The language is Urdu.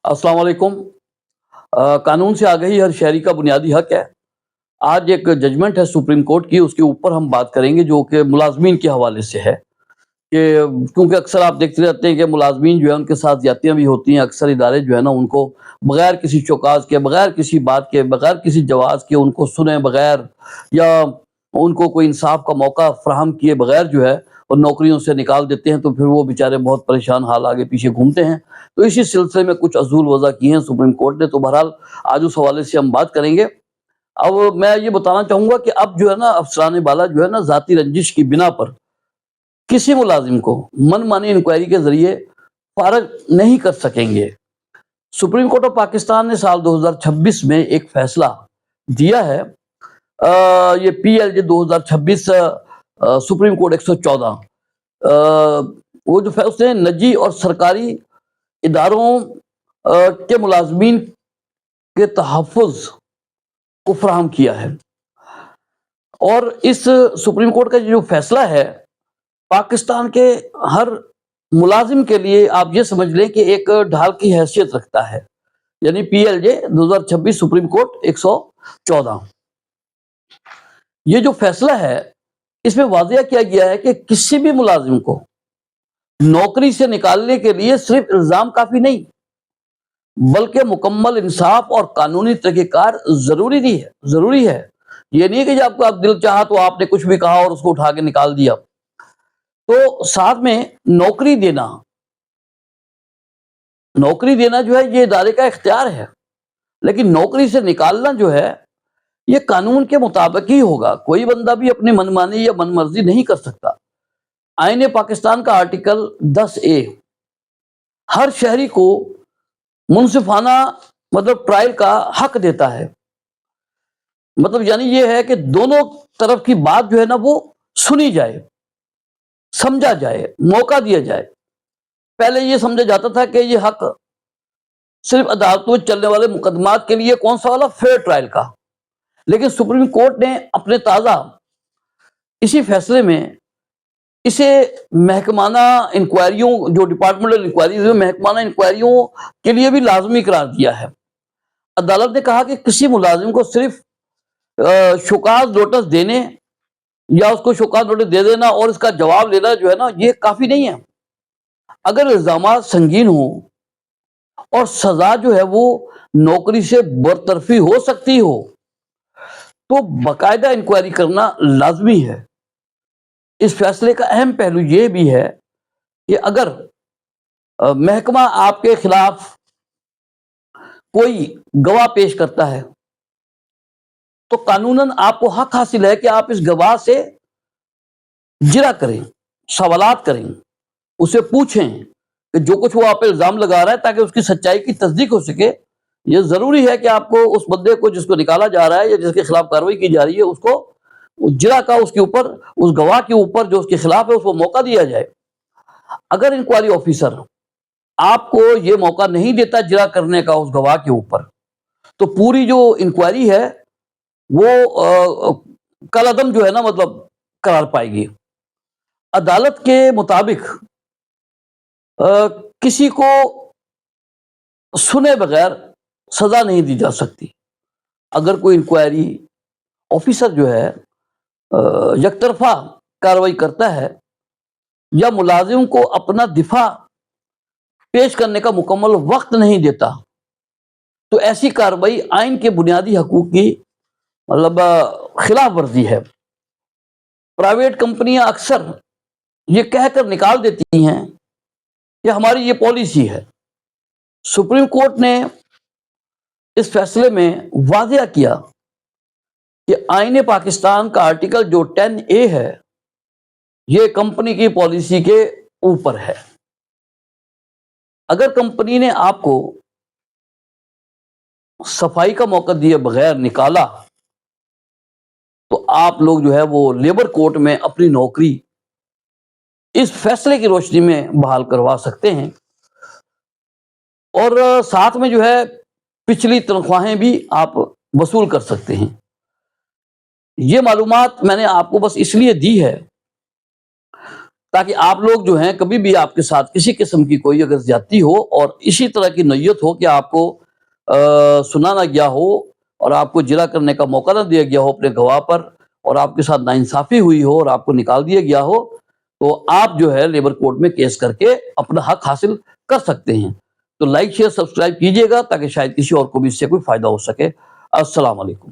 السلام علیکم۔ قانون سے آگہی ہر شہری کا بنیادی حق ہے۔ آج ایک ججمنٹ ہے سپریم کورٹ کی، اس کے اوپر ہم بات کریں گے جو کہ ملازمین کے حوالے سے ہے کہ کیونکہ اکثر آپ دیکھتے رہتے ہیں کہ ملازمین جو ہے ان کے ساتھ زیادتیاں بھی ہوتی ہیں۔ اکثر ادارے جو ہے نا ان کو بغیر کسی چوکاز کے، بغیر کسی بات کے، بغیر کسی جواز کے، ان کو سنے بغیر یا ان کو کوئی انصاف کا موقع فراہم کیے بغیر جو ہے اور نوکریوں سے نکال دیتے ہیں، تو پھر وہ بیچارے بہت پریشان حال آگے پیچھے گھومتے ہیں۔ تو اسی سلسلے میں کچھ اصول وضع کیے ہیں سپریم کورٹ نے، تو بہرحال آج اس حوالے سے ہم بات کریں گے۔ اب میں یہ بتانا چاہوں گا کہ اب جو ہے نا افسران بالا جو ہے نا ذاتی رنجش کی بنا پر کسی ملازم کو من مانی انکوائری کے ذریعے فارغ نہیں کر سکیں گے۔ سپریم کورٹ آف پاکستان نے سال 2026 میں ایک فیصلہ دیا ہے، یہ PLJ 2026 سپریم کورٹ 114، وہ جو اس نے نجی اور سرکاری اداروں کے ملازمین کے تحفظ کو فراہم کیا ہے۔ اور اس سپریم کورٹ کا جو فیصلہ ہے پاکستان کے ہر ملازم کے لیے آپ یہ سمجھ لیں کہ ایک ڈھال کی حیثیت رکھتا ہے، یعنی PLJ 2026 سپریم کورٹ 114۔ یہ جو فیصلہ ہے اس میں واضح کیا گیا ہے کہ کسی بھی ملازم کو نوکری سے نکالنے کے لیے صرف الزام کافی نہیں، بلکہ مکمل انصاف اور قانونی طریقہ کار ضروری ہے۔ یہ نہیں کہ جب آپ دل چاہا تو آپ نے کچھ بھی کہا اور اس کو اٹھا کے نکال دیا۔ تو ساتھ میں نوکری دینا جو ہے یہ ادارے کا اختیار ہے، لیکن نوکری سے نکالنا جو ہے یہ قانون کے مطابق ہی ہوگا۔ کوئی بندہ بھی اپنی من مانی یا من مرضی نہیں کر سکتا۔ آئین پاکستان کا آرٹیکل 10A ہر شہری کو منصفانہ ٹرائل کا حق دیتا ہے۔ یعنی یہ ہے کہ دونوں طرف کی بات جو ہے نا وہ سنی جائے، سمجھا جائے، موقع دیا جائے۔ پہلے یہ سمجھا جاتا تھا کہ یہ حق صرف عدالتوں میں چلنے والے مقدمات کے لیے، کون سا والا فیئر ٹرائل کا، لیکن سپریم کورٹ نے اپنے تازہ اسی فیصلے میں اسے محکمانہ انکوائریوں، جو ڈپارٹمنٹل انکوائریز ہیں، محکمانہ انکوائریوں کے لیے بھی لازمی قرار دیا ہے۔ عدالت نے کہا کہ کسی ملازم کو صرف شوکاز نوٹس دینے یا اس کو شوکاز نوٹس دے دینا اور اس کا جواب لینا جو ہے نا یہ کافی نہیں ہے۔ اگر الزامات سنگین ہوں اور سزا جو ہے وہ نوکری سے برطرفی ہو سکتی ہو تو باقاعدہ انکوائری کرنا لازمی ہے۔ اس فیصلے کا اہم پہلو یہ بھی ہے کہ اگر محکمہ آپ کے خلاف کوئی گواہ پیش کرتا ہے تو قانوناً آپ کو حق حاصل ہے کہ آپ اس گواہ سے جرا کریں، سوالات کریں، اسے پوچھیں کہ جو کچھ وہ آپ پہ الزام لگا رہا ہے تاکہ اس کی سچائی کی تصدیق ہو سکے۔ یہ ضروری ہے کہ آپ کو اس بندے کو جس کو نکالا جا رہا ہے یا جس کے خلاف کارروائی کی جا رہی ہے اس کو جرا کا اس کے اوپر، اس گواہ کے اوپر جو اس کے خلاف ہے اس کو موقع دیا جائے۔ اگر انکوائری آفیسر آپ کو یہ موقع نہیں دیتا جرا کرنے کا اس گواہ کے اوپر تو پوری جو انکوائری ہے وہ کالعدم جو ہے نا قرار پائے گی۔ عدالت کے مطابق کسی کو سنے بغیر سزا نہیں دی جا سکتی۔ اگر کوئی انکوائری آفیسر جو ہے یک طرفہ کارروائی کرتا ہے یا ملازم کو اپنا دفاع پیش کرنے کا مکمل وقت نہیں دیتا تو ایسی کارروائی آئین کے بنیادی حقوق کی خلاف ورزی ہے۔ پرائیویٹ کمپنیاں اکثر یہ کہہ کر نکال دیتی ہیں کہ ہماری یہ پالیسی ہے۔ سپریم کورٹ نے اس فیصلے میں واضح کیا کہ آئین پاکستان کا آرٹیکل جو 10A ہے یہ کمپنی کی پالیسی کے اوپر ہے۔ اگر کمپنی نے آپ کو صفائی کا موقع دیے بغیر نکالا تو آپ لوگ جو ہے وہ لیبر کورٹ میں اپنی نوکری اس فیصلے کی روشنی میں بحال کروا سکتے ہیں، اور ساتھ میں جو ہے پچھلی تنخواہیں بھی آپ وصول کر سکتے ہیں۔ یہ معلومات میں نے آپ کو بس اس لیے دی ہے تاکہ آپ لوگ جو ہیں کبھی بھی آپ کے ساتھ کسی قسم کی کوئی اگر زیادتی ہو اور اسی طرح کی نیت ہو کہ آپ کو سنا نہ گیا ہو اور آپ کو جرا کرنے کا موقع نہ دیا گیا ہو اپنے گواہ پر، اور آپ کے ساتھ ناانصافی ہوئی ہو اور آپ کو نکال دیا گیا ہو، تو آپ جو ہے لیبر کورٹ میں کیس کر کے اپنا حق حاصل کر سکتے ہیں۔ تو لائک شیئر سبسکرائب کیجئے گا تاکہ شاید کسی اور کو بھی اس سے کوئی فائدہ ہو سکے۔ السلام علیکم۔